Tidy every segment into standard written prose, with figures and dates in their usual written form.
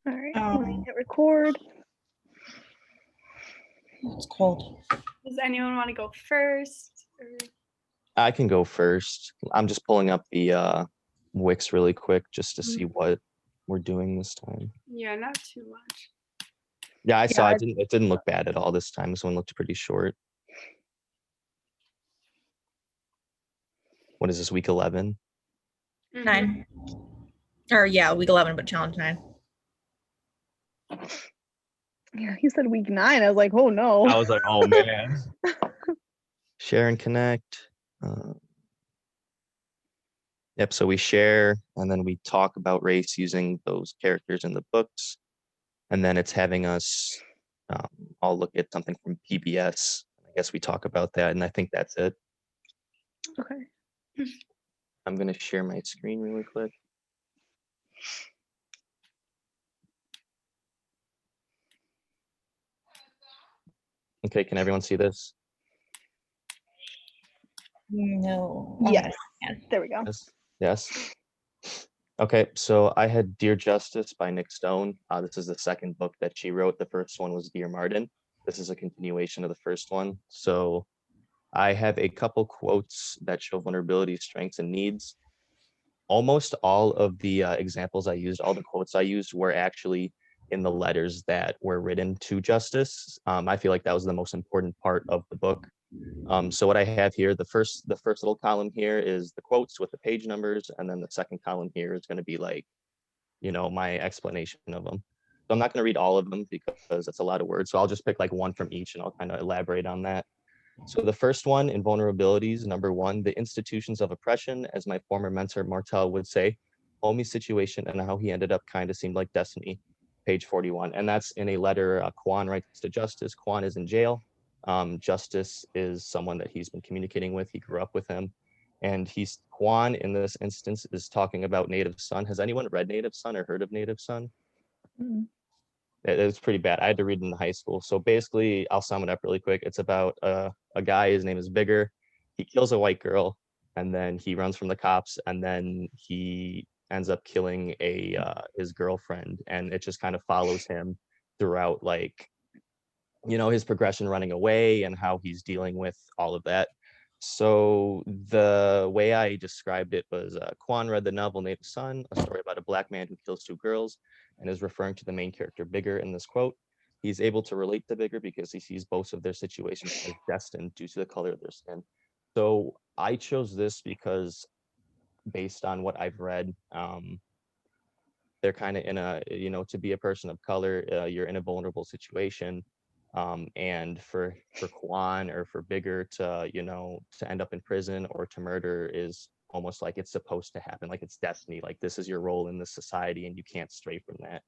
All right, let me hit record. It's cold. Does anyone want to go first? Or... I can go first. I'm just pulling up the Wix really quick just to see what we're doing this time. Yeah, not too much. Yeah, I saw it. It didn't look bad at all this time. This one looked pretty short. What is this, week 11? 9. Or yeah, week 11, but challenge 9. Yeah, he said week 9. I was like, oh no. I was like, oh man. Share and connect. Yep, so we share and then we talk about race using those characters in the books. And then it's having us all look at something from PBS. I guess we talk about that, and I think that's it. Okay. I'm going to share my screen really quick. Okay, can everyone see this? No. Yes. There we go. Yes. Okay, so I had Dear Justice by Nick Stone. This is the second book that she wrote. The first one was Dear Martin. This is a continuation of the first one. So I have a couple quotes that show vulnerability, strengths, and needs. Almost all of the examples I used, all the quotes I used were actually in the letters that were written to Justice. I feel like that was the most important part of the book. So what I have here, the first little column here is the quotes with the page numbers, and then the second column here is going to be like, my explanation of them. So I'm not going to read all of them because that's a lot of words. So I'll just pick like one from each and I'll kind of elaborate on that. So the first one in vulnerabilities, number 1, the institutions of oppression, as my former mentor Martel would say, Homie's situation and how he ended up kind of seemed like destiny, page 41. And that's in a letter Quan writes to Justice. Quan is in jail. Justice is someone that he's been communicating with. He grew up with him. And Quan in this instance is talking about Native Son. Has anyone read Native Son or heard of Native Son? Mm-hmm. It's pretty bad. I had to read it in high school. So basically, I'll sum it up really quick. It's about a guy, his name is Bigger. He kills a white girl, and then he runs from the cops, and then he ends up killing his girlfriend, and it just kind of follows him throughout, like, his progression running away and how he's dealing with all of that. So the way I described it was Quan read the novel Native Son, a story about a black man who kills 2 girls, and is referring to the main character Bigger in this quote. He's able to relate to Bigger because he sees both of their situations as destined due to the color of their skin. So I chose this because based on what I've read, they're kind of in a, to be a person of color, you're in a vulnerable situation. And for Quan or for Bigger to, to end up in prison or to murder is almost like it's supposed to happen, like it's destiny, like this is your role in this society and you can't stray from that.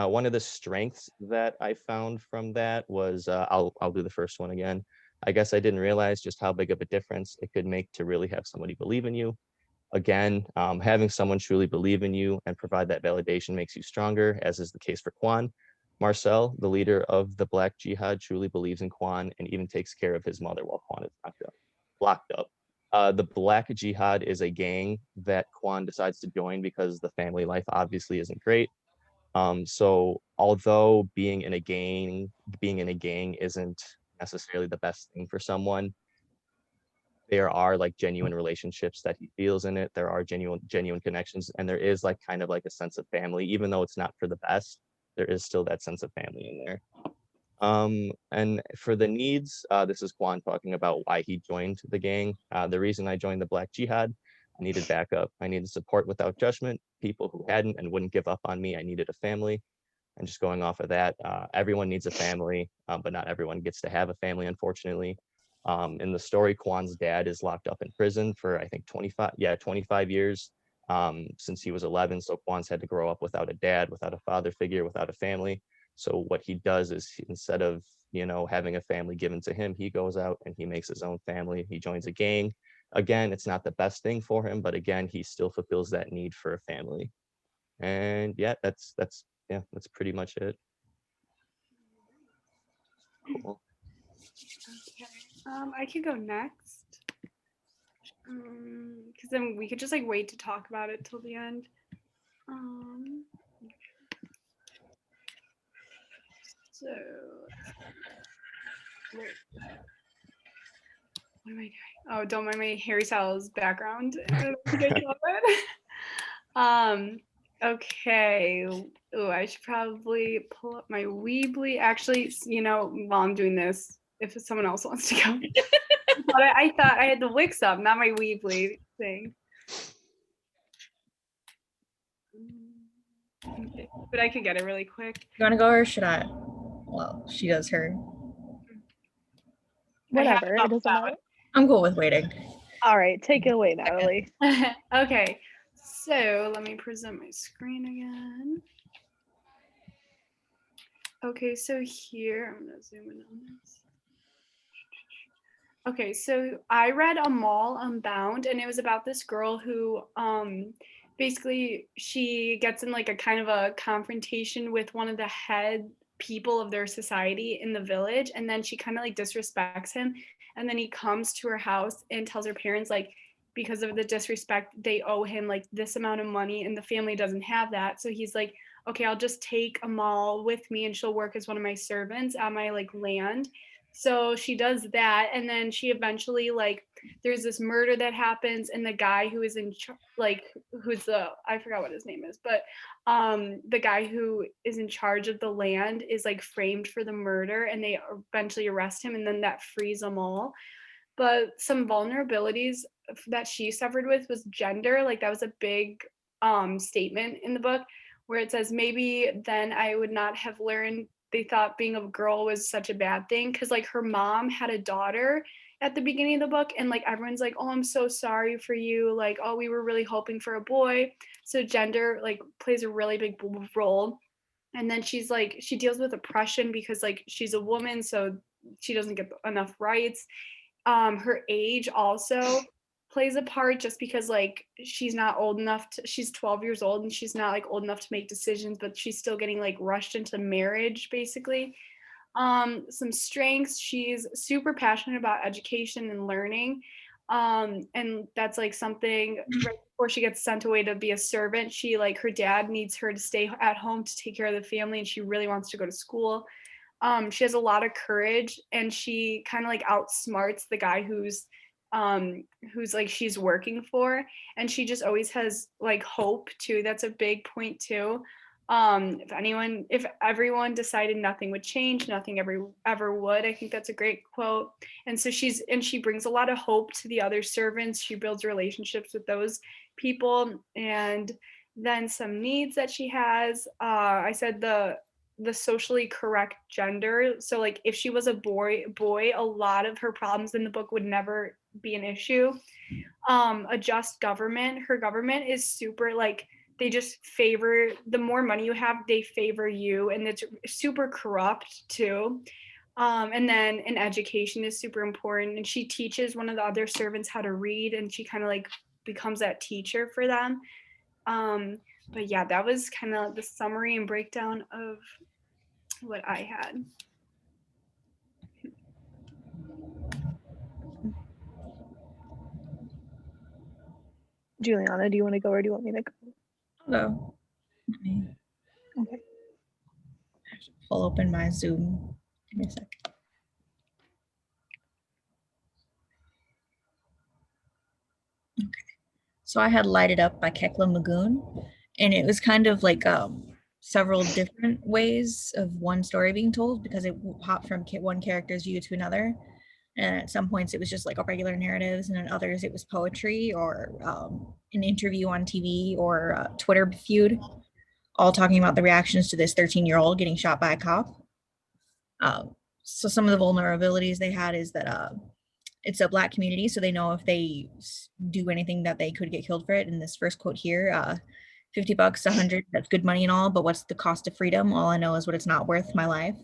One of the strengths that I found from that was, I'll do the first one again. I guess I didn't realize just how big of a difference it could make to really have somebody believe in you. Again, having someone truly believe in you and provide that validation makes you stronger, as is the case for Quan. Marcel, the leader of the Black Jihad, truly believes in Quan and even takes care of his mother while Quan is locked up. The Black Jihad is a gang that Quan decides to join because the family life obviously isn't great. So although being in a gang isn't necessarily the best thing for someone, there are like genuine relationships that he feels in it. There are genuine connections, and there is like kind of like a sense of family, even though it's not for the best. There is still that sense of family in there. And for the needs, this is Quan talking about why he joined the gang. The reason I joined the Black Jihad, I needed backup. I needed support without judgment, people who hadn't and wouldn't give up on me. I needed a family. And just going off of that, everyone needs a family, but not everyone gets to have a family, unfortunately. In the story, Quan's dad is locked up in prison for, I think, 25 years since he was 11. So Quan's had to grow up without a dad, without a father figure, without a family. So what he does is instead of, having a family given to him, he goes out and he makes his own family. He joins a gang. Again, it's not the best thing for him, but again, he still fulfills that need for a family. And yeah, that's pretty much it. Cool. Okay. I could go next. Because then we could just like wait to talk about it till the end. So, wait. What am I doing? Oh, don't mind my Harry Styles background. I don't know if you guys love it. Okay. Oh, I should probably pull up my Weebly. Actually, while I'm doing this, if someone else wants to go. But I thought I had the Wix up, not my Weebly thing. Okay, but I can get it really quick. You want to go or should I? Well, she does her. Whatever. It doesn't that matter. I'm cool with waiting. All right, take it away, Natalie. Okay, so let me present my screen again. Okay, so here, I'm gonna zoom in on this. Okay, so I read A Mall Unbound, and it was about this girl who basically she gets in like a kind of a confrontation with one of the head people of their society in the village, and then she kind of like disrespects him, and then he comes to her house and tells her parents like because of the disrespect they owe him like this amount of money, and the family doesn't have that, so he's like, okay, I'll just take Amal with me and she'll work as one of my servants on my like land. So she does that, and then she eventually like there's this murder that happens, and the guy who is who's the I forgot what his name is, but the guy who is in charge of the land is like framed for the murder, and they eventually arrest him, and then that frees them all. But some vulnerabilities that she suffered with was gender. Like that was a big statement in the book where it says maybe then I would not have learned they thought being a girl was such a bad thing because like her mom had a daughter at the beginning of the book, and like everyone's like, oh, I'm so sorry for you, like, oh, we were really hoping for a boy. So gender like plays a really big role. And then she's like she deals with oppression because like she's a woman, so she doesn't get enough rights. Her age also plays a part just because like she's not old enough to she's 12 years old and she's not like old enough to make decisions, but she's still getting like rushed into marriage basically. Some strengths, she's super passionate about education and learning, and that's like something right before she gets sent away to be a servant, she like her dad needs her to stay at home to take care of the family, and she really wants to go to school. She has a lot of courage, and she kind of like outsmarts the guy who's like she's working for, and she just always has like hope too. That's a big point too. If everyone decided nothing would change, nothing ever would. I think that's a great quote. And so she brings a lot of hope to the other servants. She builds relationships with those people. And then some needs that she has. I said the socially correct gender. So like if she was a boy, a lot of her problems in the book would never be an issue. A just government. Her government is super like they just favor the more money you have, they favor you, and it's super corrupt too. And then an education is super important, and she teaches one of the other servants how to read, and she kind of like becomes that teacher for them. But yeah, that was kind of the summary and breakdown of what I had. Juliana, do you want to go or do you want me to go? I'll go. Okay. I have to pull open my Zoom. Give me a sec. Okay. So I had Light It Up by Kekla Magoon, and it was kind of like several different ways of one story being told because it hopped from one character's view to another. And at some points it was just like a regular narratives, and in others it was poetry or an interview on TV or a Twitter feud, all talking about the reactions to this 13-year-old getting shot by a cop. So some of the vulnerabilities they had is that it's a Black community, so they know if they do anything that they could get killed for it. In this first quote here, $50, $100, that's good money and all, but what's the cost of freedom? All I know is what it's not worth, my life.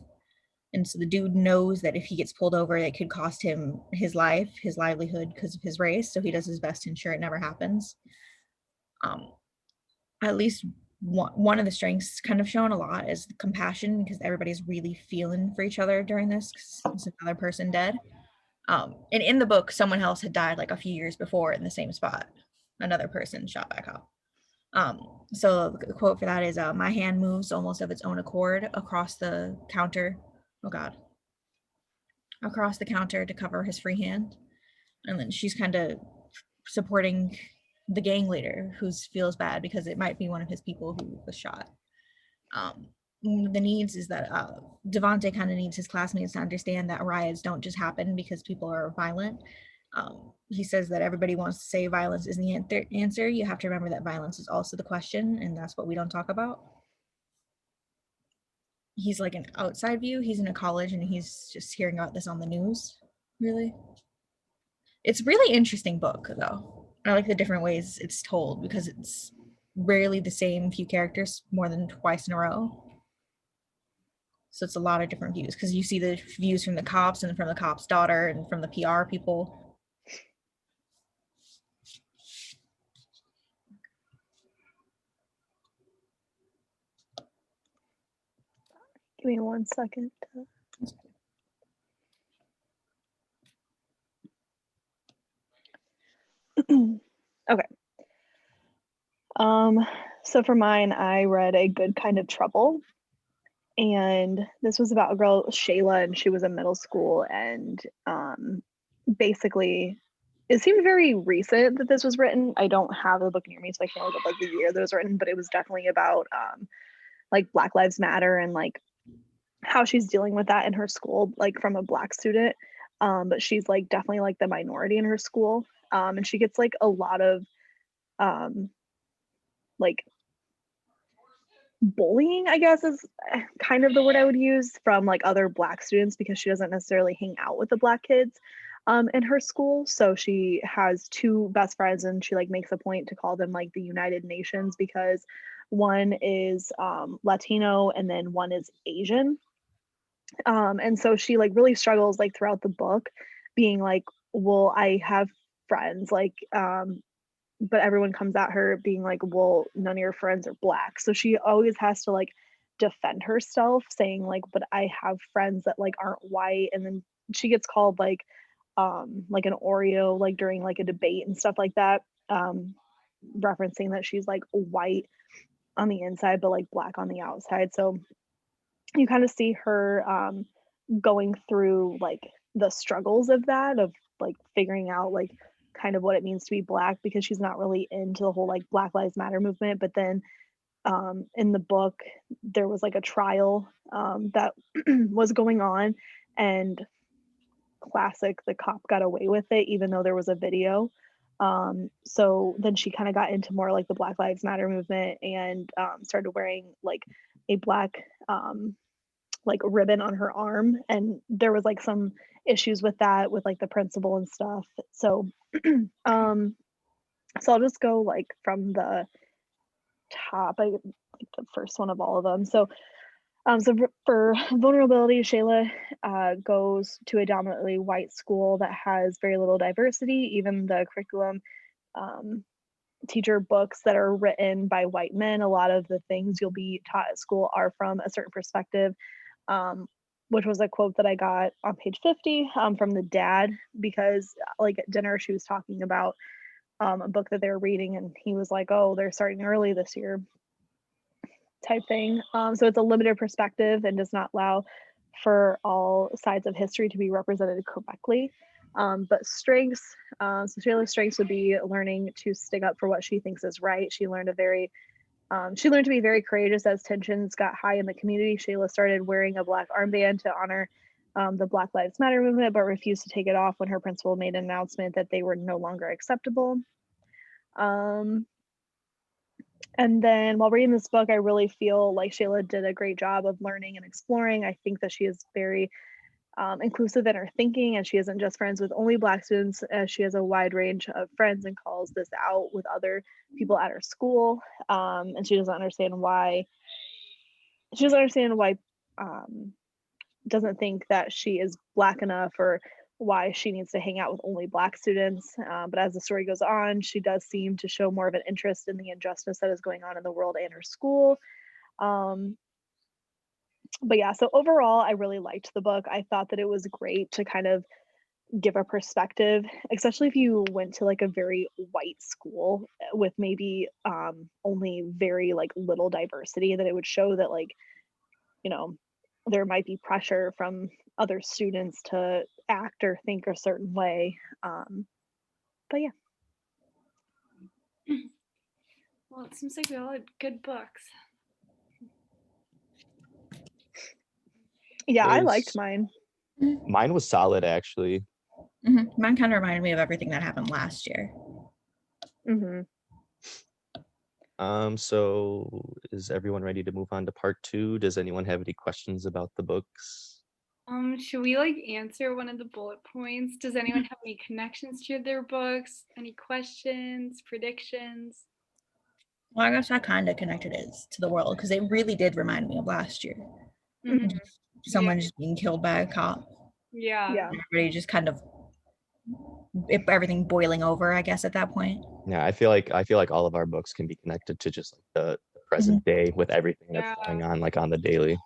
And so the dude knows that if he gets pulled over, it could cost him his life, his livelihood because of his race. So he does his best to ensure it never happens. At least one of the strengths kind of shown a lot is compassion, because everybody's really feeling for each other during this, because there's another person dead. And in the book, someone else had died like a few years before in the same spot, another person shot by a cop. So the quote for that is, "My hand moves almost of its own accord across the counter." Oh God, across the counter to cover his free hand, and then she's kind of supporting the gang leader who feels bad because it might be one of his people who was shot. The needs is that Devonte kind of needs his classmates to understand that riots don't just happen because people are violent. He says that everybody wants to say violence isn't the answer. You have to remember that violence is also the question, and that's what we don't talk about. He's like an outside view. He's in a college and he's just hearing about this on the news. Really, it's a really interesting book though. I like the different ways it's told because it's rarely the same few characters more than twice in a row. So it's a lot of different views because you see the views from the cops and from the cop's daughter and from the PR people. Give me 1 second. Okay. So for mine, I read A Good Kind of Trouble. And this was about a girl, Shayla, and she was in middle school. And basically, it seemed very recent that this was written. I don't have the book near me, so I can't look up like the year that it was written, but it was definitely about like Black Lives Matter and like how she's dealing with that in her school, like from a Black student. But she's like definitely like the minority in her school. And she gets like a lot of like bullying, I guess is kind of the word I would use, from like other Black students because she doesn't necessarily hang out with the Black kids in her school. So she has two best friends and she like makes a point to call them like the United Nations because one is Latino and then one is Asian. And so she like really struggles like throughout the book being like, well, I have friends like but everyone comes at her being like, well, none of your friends are Black. So she always has to like defend herself saying like, but I have friends that like aren't white. And then she gets called like an Oreo like during like a debate and stuff like that, referencing that she's like white on the inside but like Black on the outside. So you kind of see her going through like the struggles of that, of like figuring out like kind of what it means to be Black because she's not really into the whole like Black Lives Matter movement. But then in the book there was like a trial that was going on, and classic, the cop got away with it even though there was a video. So then she kind of got into more like the Black Lives Matter movement and started wearing like a Black like ribbon on her arm, and there was like some issues with that with like the principal and stuff. So so I'll just go like from the top, like the first one of all of them. So for vulnerability, Shayla goes to a dominantly white school that has very little diversity. Even the curriculum teacher books that are written by white men, a lot of the things you'll be taught at school are from a certain perspective, which was a quote that I got on page 50 from the dad, because like at dinner she was talking about a book that they were reading and he was like, oh, they're starting early this year type thing. So it's a limited perspective and does not allow for all sides of history to be represented correctly. But strengths, so Shayla's strengths would be learning to stick up for what she thinks is right. She learned to be very courageous as tensions got high in the community. Shayla started wearing a Black armband to honor the Black Lives Matter movement, but refused to take it off when her principal made an announcement that they were no longer acceptable. And then while reading this book, I really feel like Shayla did a great job of learning and exploring. I think that she is very inclusive in her thinking, and she isn't just friends with only Black students, as she has a wide range of friends and calls this out with other people at her school. And she doesn't understand why doesn't think that she is Black enough or why she needs to hang out with only Black students. But as the story goes on, she does seem to show more of an interest in the injustice that is going on in the world and her school. But yeah, so overall, I really liked the book. I thought that it was great to kind of give a perspective, especially if you went to like a very white school with maybe only very like little diversity, that it would show that like, you know, there might be pressure from other students to act or think a certain way. But yeah. Well, it seems like we all had good books. Yeah, I liked There's- mine. Mine was solid, actually. Mine kind of reminded me of everything that happened last year. Hmm. So is everyone ready to move on to part 2? Does anyone have any questions about the books? Should we like answer one of the bullet points? Does anyone have any connections to their books? Any questions, predictions? Well, I guess I kind of connected it to the world because it really did remind me of last year. Mhm. Someone just being killed by a cop. Yeah. Yeah. Everybody just kind of everything boiling over, I guess, at that point. Yeah, I feel like all of our books can be connected to just like the present day with everything that's Yeah. going on like on the daily.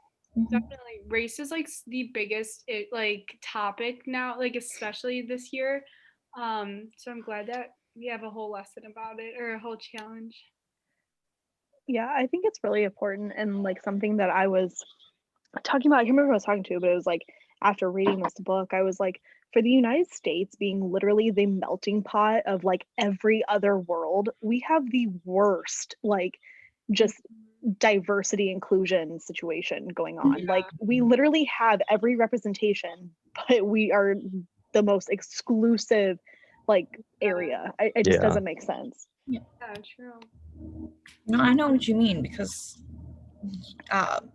Definitely, race is like the biggest topic now, like especially this year. So I'm glad that we have a whole lesson about it, or a whole challenge. Yeah, I think it's really important, and like something that I was talking about, I can't remember who I was talking to, but it was like after reading this book, I was like, for the United States being literally the melting pot of like every other world, we have the worst like just diversity inclusion situation going on. Like we literally have every representation, but we are the most exclusive like area. It just Yeah. doesn't make sense. Yeah, true. No, I know what you mean because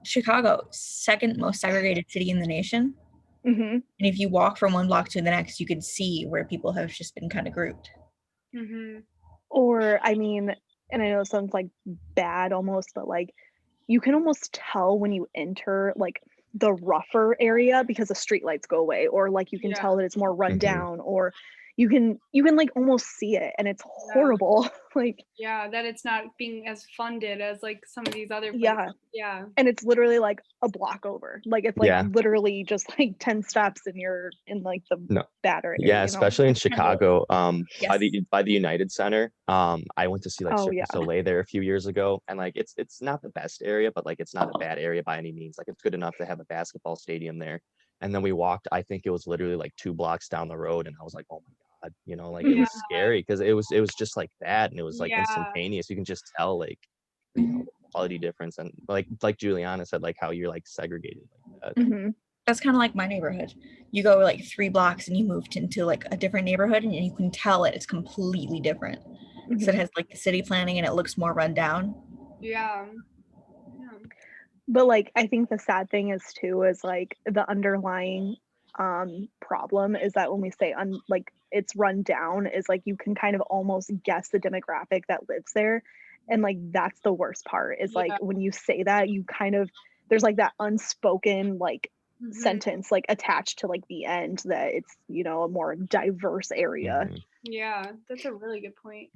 Chicago, second most segregated city in the nation. Hmm. And if you walk from one block to the next, you can see where people have just been kind of grouped. Or I mean, and I know it sounds like bad almost, but like you can almost tell when you enter like the rougher area because the streetlights go away, or like you can tell that it's more run down, or you can like almost see it, and it's horrible. Like that it's not being as funded as like some of these other places. And it's literally like a block over. Like it's like Yeah. literally just like 10 steps and you're in like the bad area. Yeah, you know? especially in Chicago. Yes. By the United Center. I went to see like Oh, Cirque yeah. du Soleil there a few years ago, and like it's not the best area, but like it's not a bad area by any means. Like it's good enough to have a basketball stadium there. And then we walked, I think it was literally like 2 blocks down the road, and I was like, oh my God, you know, like it was scary because it was just like that, and it was like instantaneous. You can just tell like, you know, quality difference, and like Juliana said, like how you're like segregated like that. Mm-hmm. That's kind of like my neighborhood. You go like 3 blocks and you moved into like a different neighborhood, and you can tell it. It's completely different. So it has like the city planning and it looks more run down. But like I think the sad thing is too is like the underlying problem is that when we say like it's run down, is like you can kind of almost guess the demographic that lives there, and like that's the worst part is like when you say that, you kind of, there's like that unspoken like sentence like attached to like the end that it's, you know, a more diverse area. Yeah, that's a really good point.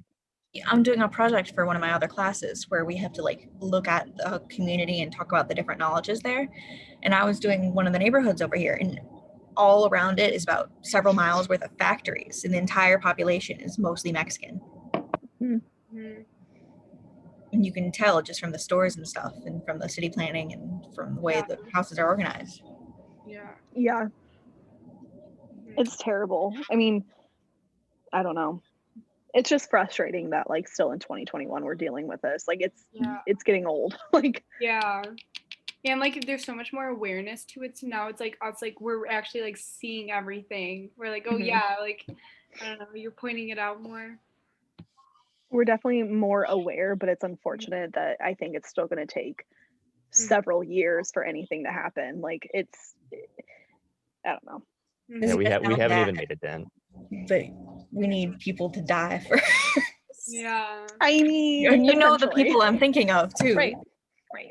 I'm doing a project for one of my other classes where we have to like look at the community and talk about the different knowledges there. And I was doing one of the neighborhoods over here, and all around it is about several miles worth of factories, and the entire population is mostly Mexican. And you can tell just from the stores and stuff, and from the city planning, and from the way the houses are organized. Yeah. It's terrible. I mean, I don't know. It's just frustrating that like still in 2021 we're dealing with this. Like it's getting old. Like and like there's so much more awareness to it, so now it's like us, like we're actually like seeing everything. We're like, oh yeah, like I don't know, you're pointing it out more. We're definitely more aware, but it's unfortunate that I think it's still going to take several years for anything to happen. Like it's, I don't know. Yeah, we haven't even made it then. But we need people to die for. I mean, you know the people I'm thinking of too. Right.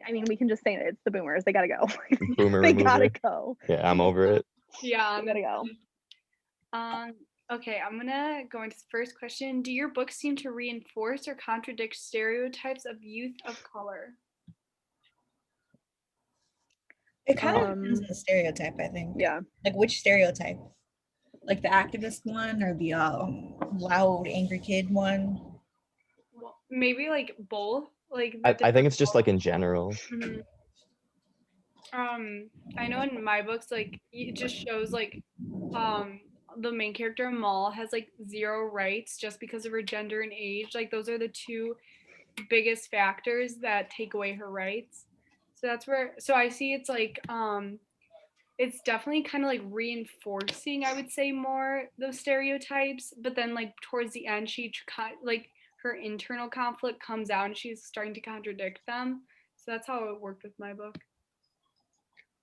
I mean, we can just say that it's the boomers. They gotta go. Boomer they remover. gotta go. Yeah, I'm over it. Yeah, they gotta go. Okay, I'm gonna go into the first question. Do your books seem to reinforce or contradict stereotypes of youth of color? It kind of depends on the stereotype, I think. Yeah. Like which stereotype? Like the activist one or the loud angry kid one? Well, maybe like both. Like I think it's just like in general. Mhm. I know in my books, like it just shows like um the main character Amal has like zero rights just because of her gender and age. Like those are the two biggest factors that take away her rights. So that's where so I see it's definitely kind of like reinforcing, I would say, more those stereotypes, but then like towards the end like her internal conflict comes out and she's starting to contradict them. So that's how it worked with my book.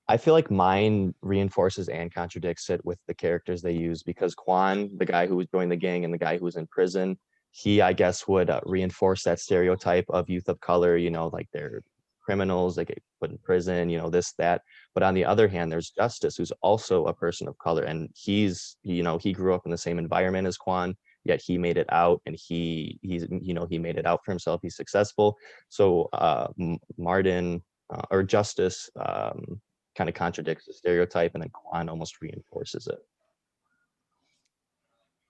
I feel like mine reinforces and contradicts it with the characters they use, because Quan, the guy who was joined the gang and the guy who was in prison, he, I guess, would reinforce that stereotype of youth of color, like they're criminals, they get put in prison, this, that. But on the other hand, there's Justice, who's also a person of color. And he grew up in the same environment as Quan, yet he made it out, and he made it out for himself. He's successful. So Martin or Justice, kind of contradicts the stereotype, and then Quan almost reinforces it.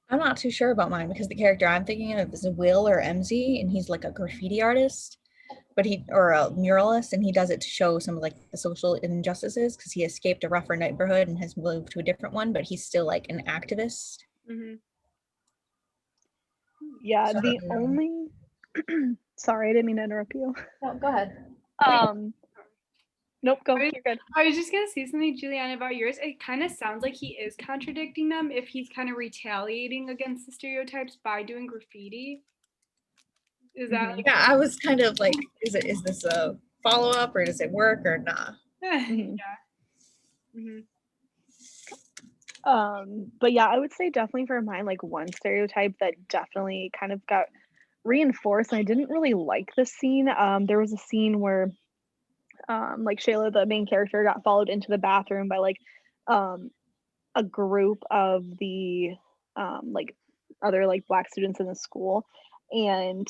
I'm not too sure about mine because the character I'm thinking of is Will or MZ, and he's like a graffiti artist, or a muralist, and he does it to show some of like the social injustices because he escaped a rougher neighborhood and has moved to a different one, but he's still like an activist. Mm-hmm. Yeah, the only sorry, I didn't mean to interrupt you. Oh, go ahead. Nope, go. You're good. I was just gonna say something, Juliana, about yours. It kind of sounds like he is contradicting them if he's kind of retaliating against the stereotypes by doing graffiti. Is that like, yeah, I was kind of like, is this a follow-up or does it work or not? Yeah. But yeah, I would say definitely for mine, like one stereotype that definitely kind of got reinforced, and I didn't really like this scene. There was a scene where like Shayla, the main character, got followed into the bathroom by like a group of the like other like black students in the school, and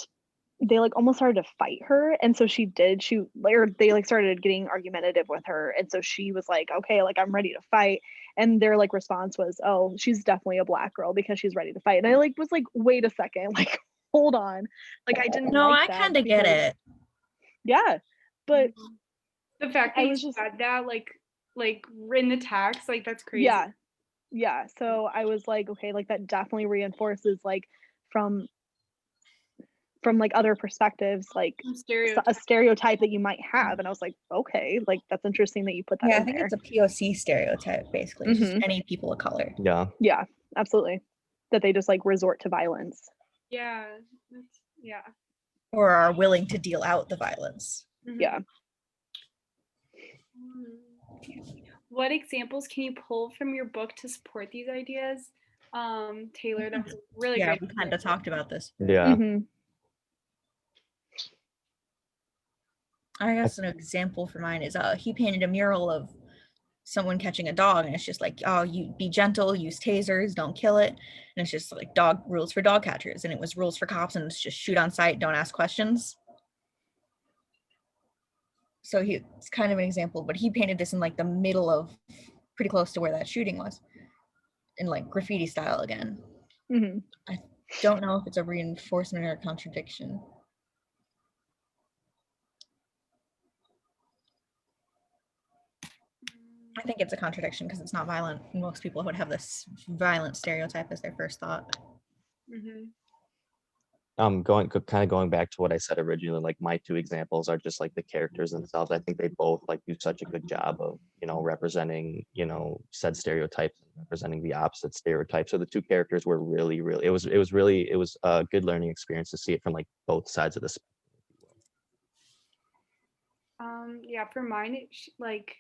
they like almost started to fight her, and so they like started getting argumentative with her, and so she was like, okay, like I'm ready to fight, and their like response was, oh, she's definitely a black girl because she's ready to fight. And I like was like, wait a second, like hold on, like I didn't No, like I kind of get it. Yeah, but the fact that I was just said that like in the text, like that's crazy. Yeah, so I was like, okay, like that definitely reinforces like from like other perspectives, like a stereotype that you might have. And I was like, okay, like that's interesting that you put that in I think there. it's a POC stereotype, basically, just any people of color. Yeah, absolutely, that they just like resort to violence. Yeah. Or are willing to deal out the violence. Yeah. What examples can you pull from your book to support these ideas? Taylor, that was really great. We kind of talked about this. Yeah. I guess an example for mine is he painted a mural of someone catching a dog, and it's just like, oh, you be gentle, use tasers, don't kill it. And it's just like dog rules for dog catchers, and it was rules for cops, and it's just shoot on sight, don't ask questions. So it's kind of an example, but he painted this in like the middle of pretty close to where that shooting was, in like graffiti style again. I don't know if it's a reinforcement or a contradiction. I think it's a contradiction because it's not violent. Most people would have this violent stereotype as their first thought. Going back to what I said originally, like my two examples are just like the characters themselves. I think they both like do such a good job of, representing, said stereotypes and representing the opposite stereotypes. So the two characters were really, it was a good learning experience to see it from like both sides of the spectrum. Yeah, for mine, like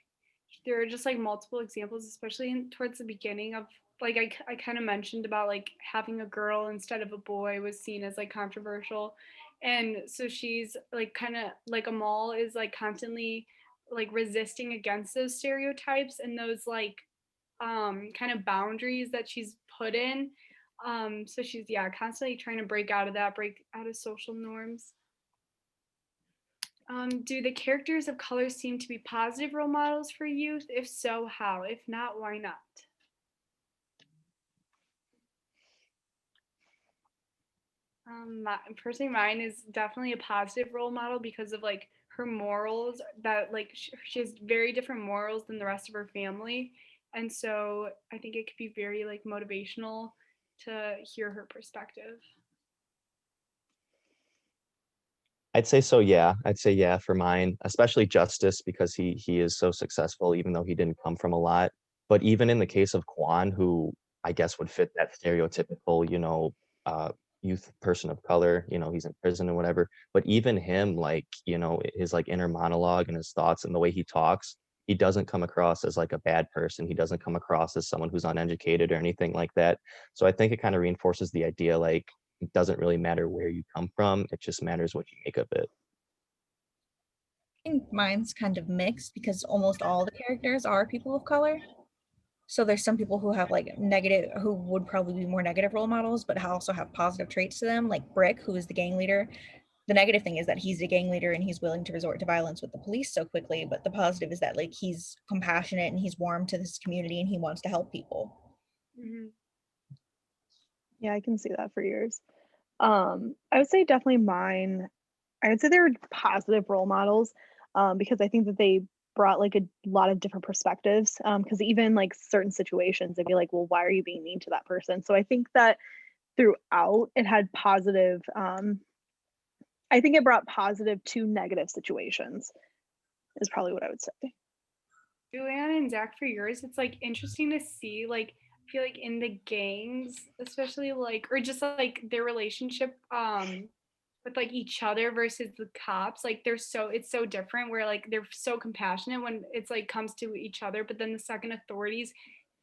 there are just like multiple examples, especially towards the beginning of like I kind of mentioned about like having a girl instead of a boy was seen as like controversial, and so she's like kind of like Amal is like constantly like resisting against those stereotypes and those like kind of boundaries that she's put in. So she's constantly trying to break out of social norms. Do the characters of color seem to be positive role models for youth? If so, how? If not, why not? Personally, mine is definitely a positive role model because of like her morals. That like she has very different morals than the rest of her family, and so I think it could be very like motivational to hear her perspective. I'd say so, yeah. I'd say yeah for mine, especially Justice because he is so successful, even though he didn't come from a lot. But even in the case of Kwan, who I guess would fit that stereotypical, uh, youth person of color, he's in prison and whatever. But even him, like, his like inner monologue and his thoughts and the way he talks, he doesn't come across as like a bad person. He doesn't come across as someone who's uneducated or anything like that. So I think it kind of reinforces the idea like it doesn't really matter where you come from. It just matters what you make of it. I think mine's kind of mixed because almost all the characters are people of color. So there's some people who have like negative, who would probably be more negative role models, but also have positive traits to them, like Brick, who is the gang leader. The negative thing is that he's a gang leader and he's willing to resort to violence with the police so quickly, but the positive is that like he's compassionate and he's warm to this community and he wants to help people. Mm-hmm. Yeah, I can see that for yours. I would say definitely mine. I would say they were positive role models, because I think that they brought like a lot of different perspectives. Because even like certain situations, they'd be like, "Well, why are you being mean to that person?" So I think that throughout it had positive. I think it brought positive to negative situations. Is probably what I would say. Julianne and Zach, for yours, it's like interesting to see, like, I feel like in the gangs, especially like, or just like their relationship with like each other versus the cops, like it's so different where like they're so compassionate when it's like comes to each other, but then the second authorities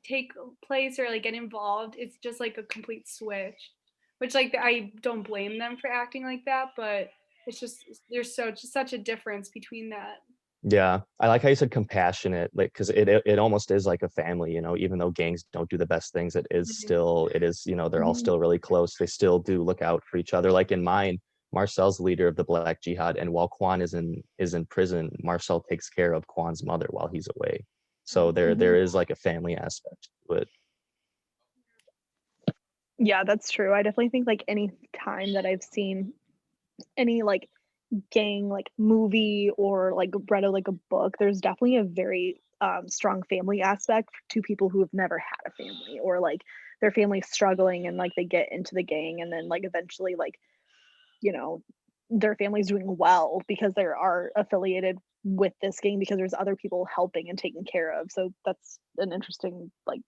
take place or like get involved, it's just like a complete switch. Which like I don't blame them for acting like that, but it's just there's just such a difference between that. Yeah, I like how you said compassionate, like because it almost is like a family, even though gangs don't do the best things, they're all Mhm. still really close. They still do look out for each other. Like in mine, Marcel's the leader of the Black Jihad, and while Kwan is in prison, Marcel takes care of Kwan's mother while he's away. So there Mhm. is like a family aspect to it. Yeah, that's true. I definitely think like any time that I've seen any like gang like movie or like read like a book, there's definitely a very strong family aspect to people who have never had a family or like their family's struggling and like they get into the gang and then like eventually like you know their family's doing well because they are affiliated with this gang because there's other people helping and taking care of. So that's an interesting like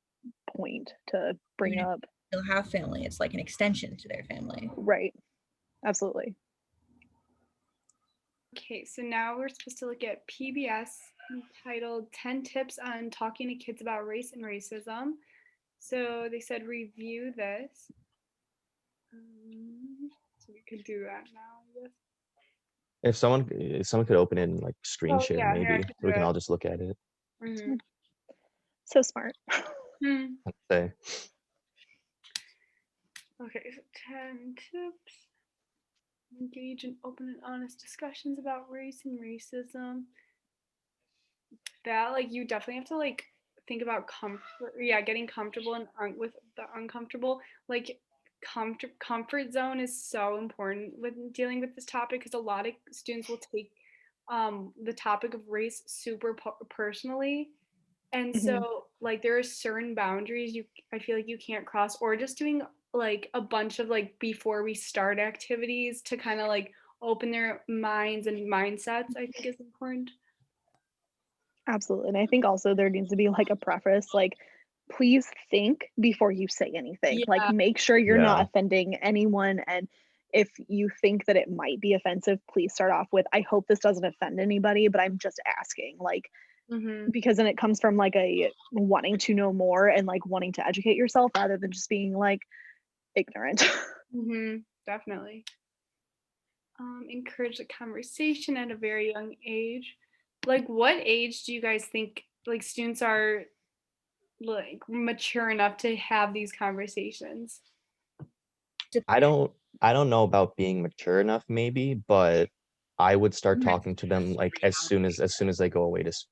point to bring Even if up. they'll have family, it's like an extension to their family. Right. Absolutely. Okay, so now we're supposed to look at PBS entitled 10 Tips on Talking to Kids About Race and Racism. So they said review this. So we could do that now, I guess. If someone could open it and like screen Oh, share yeah, here, I maybe, can so we do can it. all just look at it. Mm-hmm. So smart. Say, Okay, so 10 tips. Engage in open and honest discussions about race and racism. That, like, you definitely have to, like, think about comfort. Yeah, getting comfortable and with the uncomfortable. Like, comfort zone is so important with dealing with this topic because a lot of students will take the topic of race super personally. And Mhm. so, like, there are certain boundaries I feel like you can't cross, or just doing like a bunch of like before we start activities to kind of like open their minds and mindsets, I think is important. Absolutely. And I think also there needs to be like a preface, like, please think before you say anything. Like, Yeah. make sure you're not yeah, offending anyone. And if you think that it might be offensive, please start off with, I hope this doesn't offend anybody, but I'm just asking. Like, Mm-hmm. because then it comes from like a wanting to know more and like wanting to educate yourself rather than just being like ignorant. Mm-hmm. Definitely. Encourage the conversation at a very young age. Like, what age do you guys think like students are like mature enough to have these conversations? I don't I don't know about being mature enough maybe, but I would start talking to them like as soon as they go away to school.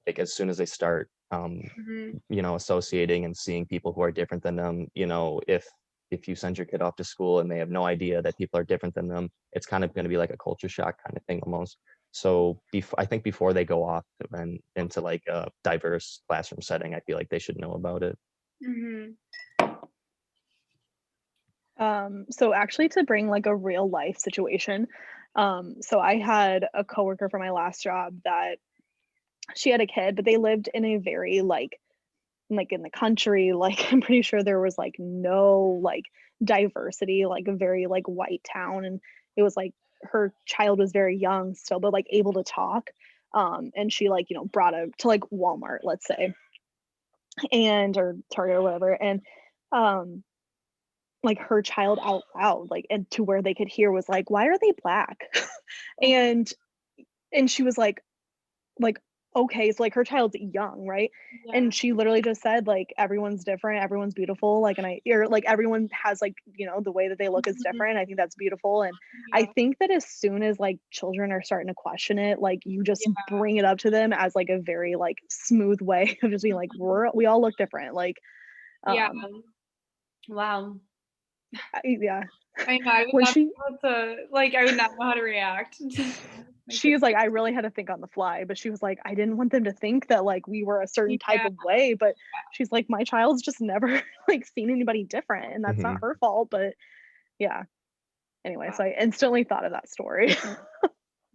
Like as soon as they start Mm-hmm. associating and seeing people who are different than them, if if you send your kid off to school and they have no idea that people are different than them, it's kind of going to be like a culture shock kind of thing almost. So I think before they go off and into like a diverse classroom setting, I feel like they should know about it. Mm-hmm. So actually to bring like a real life situation, so I had a coworker from my last job that she had a kid, but they lived in a very like in the country, like I'm pretty sure there was like no like diversity, like a very like white town. And it was like her child was very young still, but like able to talk. And she like, you know, brought him to like Walmart, let's say, and or Target or whatever. And um like her child out loud, like, and to where they could hear was like, why are they black? and she was like okay, so like her child's young, right? Yeah. And she literally just said like everyone's different, everyone's beautiful, like, and I or like everyone has like, you know, the way that they look is different. I think that's beautiful. And I Yeah. think that as soon as like children are starting to question it, like you just Yeah. bring it up to them as like a very like smooth way of just being like we all look different, like Yeah. Wow. yeah. I know. I would When not she be able to, like, I would not know how to react. she was like, I really had to think on the fly, but she was like, I didn't want them to think that like we were a certain type Yeah. of way. But she's like, my child's just never like seen anybody different, and that's not her fault. But yeah. Anyway, so I instantly thought of that story.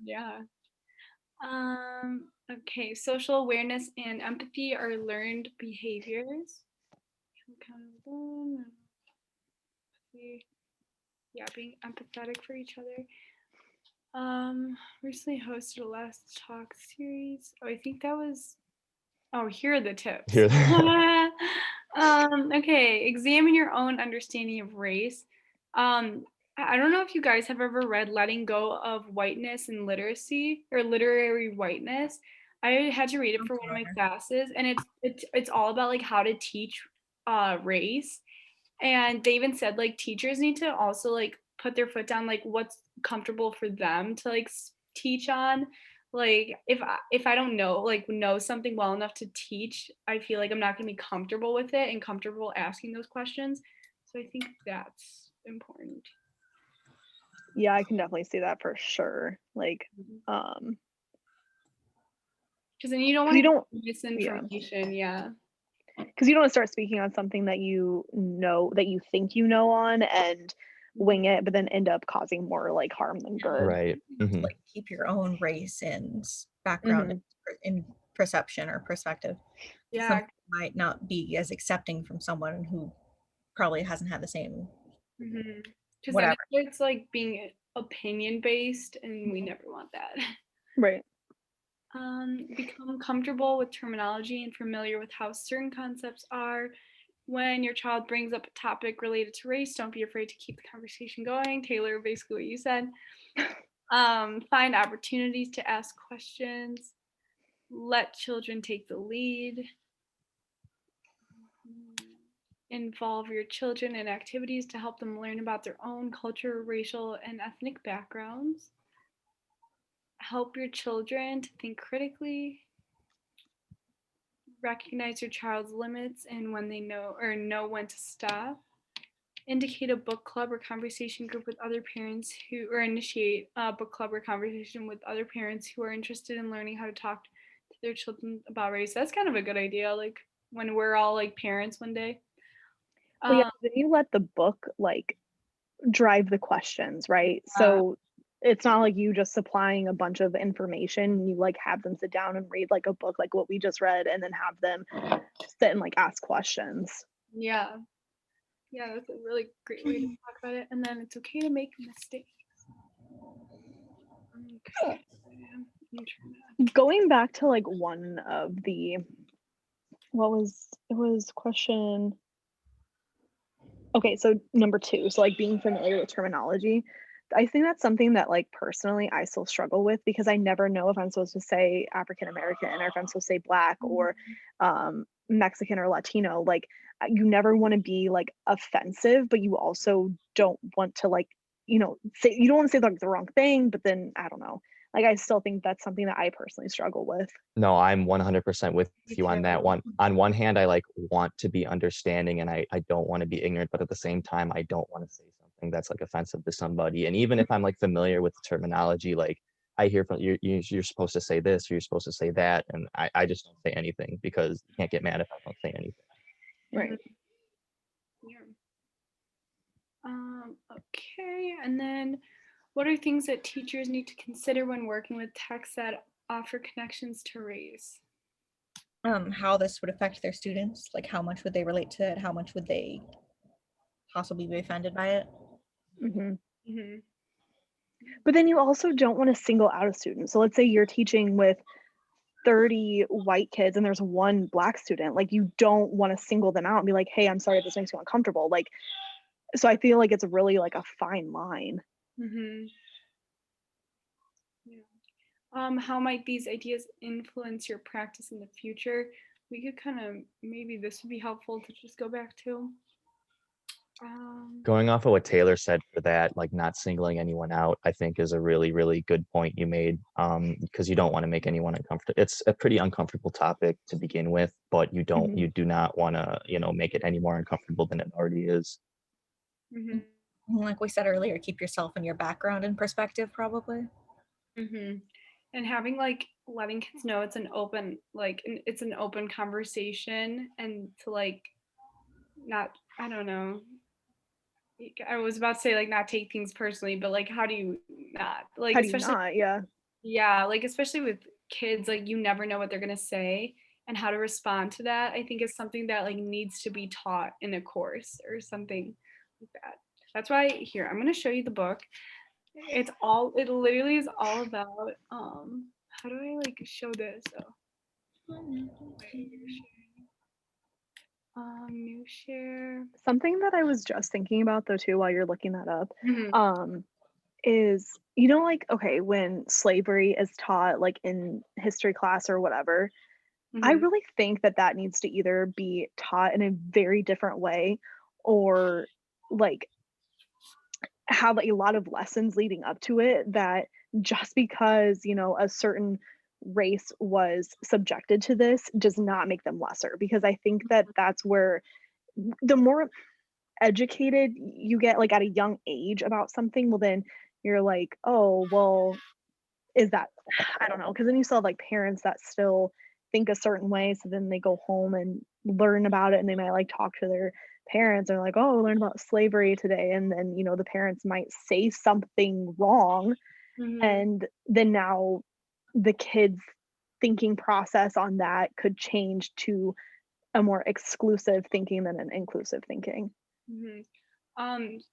Yeah. Okay. Social awareness and empathy are learned behaviors. Yeah, being empathetic for each other. Recently hosted a last talk series. Oh, I think that was. Oh, here are the tips. Okay, examine your own understanding of race. I don't know if you guys have ever read Letting Go of Whiteness and Literacy or Literary Whiteness. I had to read it for one of my classes, and it's all about like how to teach race. And they even said like teachers need to also like put their foot down, like what's comfortable for them to like teach on. Like if I don't know something well enough to teach, I feel like I'm not going to be comfortable with it and comfortable asking those questions. So I think that's important. Yeah, I can definitely see that for sure. Like because then you don't want to get misinformation. Yeah. Because you don't want to start speaking on something that you know that you think you know on and wing it, but then end up causing more like harm than good. Right. Mm-hmm. Like keep your own race and background in perception or perspective. Yeah. Something might not be as accepting from someone who probably hasn't had the same. Because then it's like being opinion based, and we never want that. Right. Become comfortable with terminology and familiar with how certain concepts are. When your child brings up a topic related to race, don't be afraid to keep the conversation going. Taylor, basically what you said. Find opportunities to ask questions. Let children take the lead. Involve your children in activities to help them learn about their own culture, racial, and ethnic backgrounds. Help your children to think critically. Recognize your child's limits and when they know when to stop. Indicate a book club or conversation group with other parents or initiate a book club or conversation with other parents who are interested in learning how to talk to their children about race. That's kind of a good idea, like when we're all like parents one day. Well, yeah, then you let the book like drive the questions, right? So it's not like you just supplying a bunch of information. You like have them sit down and read like a book, like what we just read, and then have them sit and like ask questions. Yeah, that's a really great way to talk about it. And then it's okay to make mistakes. Okay. Going back to like one of the it was question. Okay, so number 2, so like being familiar with terminology. I think that's something that like personally I still struggle with because I never know if I'm supposed to say African American or if I'm supposed to say Black or Mexican or Latino. Like you never want to be like offensive, but you also don't want to like, you know, say you don't want to say like the wrong thing, but then I don't know. Like, I still think that's something that I personally struggle with. No, I'm 100% with Me you on too. that one. On one hand, I like want to be understanding and I don't want to be ignorant, but at the same time, I don't want to say something that's like offensive to somebody. And even if I'm like familiar with the terminology, like I hear from you're supposed to say this or you're supposed to say that, and I just don't say anything because you can't get mad if I don't say anything. Right. Yeah. Okay, and then what are things that teachers need to consider when working with texts that offer connections to race? How this would affect their students, like how much would they relate to it, how much would they possibly be offended by it. Hmm. Mm-hmm. But then you also don't want to single out a student. So let's say you're teaching with 30 white kids and there's one black student. Like, you don't want to single them out and be like, hey, I'm sorry if this makes you uncomfortable. Like, so I feel like it's really like a fine line. Mm-hmm. Yeah. How might these ideas influence your practice in the future? We could kind of, maybe this would be helpful to just go back to. Going off of what Taylor said for that, like not singling anyone out, I think is a really, really good point you made. Because you don't want to make anyone uncomfortable. It's a pretty uncomfortable topic to begin with, but you Mhm. do not want to, make it any more uncomfortable than it already is. Mm-hmm. Like we said earlier, keep yourself and your background in perspective, probably. Mm-hmm. And having like letting kids know it's an open it's an open conversation, and to like not, I don't know, I was about to say like not take things personally, but like how do you not, like, How do you especially, not? Yeah. yeah, like especially with kids, like you never know what they're gonna say, and how to respond to that I think is something that like needs to be taught in a course or something like that. That's why, here, I'm gonna show you the book. It literally is all about how do I like show this? New share. Something that I was just thinking about though too while you're looking that up, Mhm. is, like, okay, when slavery is taught like in history class or whatever, I Mhm. really think that that needs to either be taught in a very different way, or like have a lot of lessons leading up to it, that just because, a certain race was subjected to this does not make them lesser, because I think that that's where the more educated you get like at a young age about something, well then you're like, oh well, is that, I don't know, because then you still have like parents that still think a certain way, so then they go home and learn about it and they might like talk to their parents and like, oh, I learned about slavery today, and then the parents might say something wrong, Mhm. and then now the kids thinking process on that could change to a more exclusive thinking than an inclusive thinking. Mhm.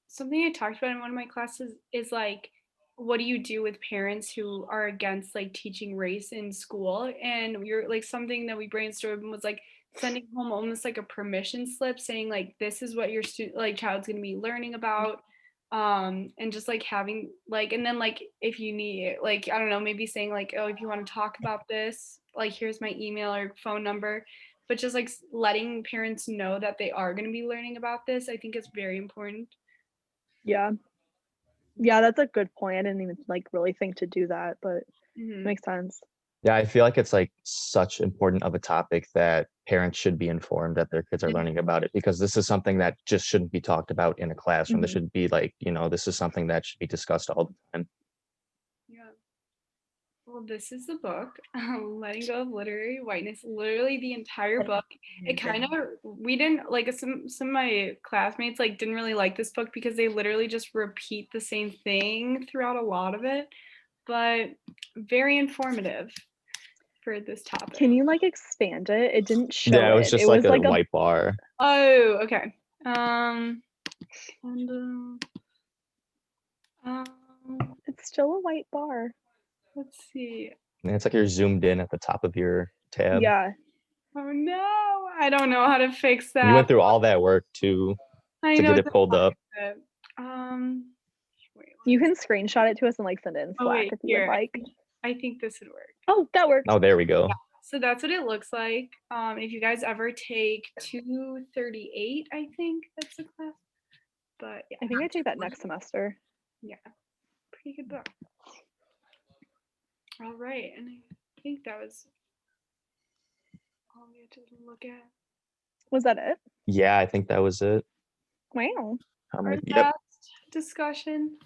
Something I talked about in one of my classes is like, what do you do with parents who are against like teaching race in school? And you're like, something that we brainstormed was like sending home almost like a permission slip saying like, this is what your child's gonna be learning about. And just like having like, and then like if you need like, I don't know, maybe saying like, oh, if you want to talk about this, like here's my email or phone number. But just like letting parents know that they are going to be learning about this, I think is very important. Yeah. Yeah, that's a good point. I didn't even like really think to do that, but Mm-hmm. makes sense. Yeah, I feel like it's like such important of a topic that parents should be informed that their kids are learning about it, because this is something that just shouldn't be talked about in a classroom. This Mhm. should be like, this is something that should be discussed all the time. Yeah. Well, this is the book, Letting Go of Literary Whiteness. Literally the entire book. It kind of, we didn't like, some of my classmates like didn't really like this book because they literally just repeat the same thing throughout a lot of it, but very informative for this topic. Can you like expand it? It didn't show Yeah, it was it. It just like was a like a white bar. Oh, okay. And, um, it's still a white bar. let's see. And it's like you're zoomed in at the top of your tab. Yeah. Oh no, I don't know how to fix that. You went through all that work to I know get it's it pulled up. it. Wait, You can screenshot it to us and like send it in oh Slack wait, if you would here. like. I think this would work. Oh, that worked. Oh, there we go. So that's what it looks like. If you guys ever take 238, I think that's the class. But yeah, I think I take that next semester. yeah, pretty good book. All right, and I think that was all we had to look at. Was that it? Yeah, I think that was it. Wow. Our Yep. last discussion.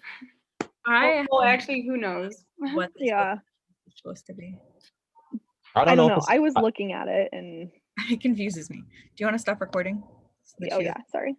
I Well, have actually, who knows? what this Yeah. is supposed to be. I I don't don't know. know. if I it's- was looking at it and It confuses me. Do you want to stop recording? So that oh she yeah, sorry.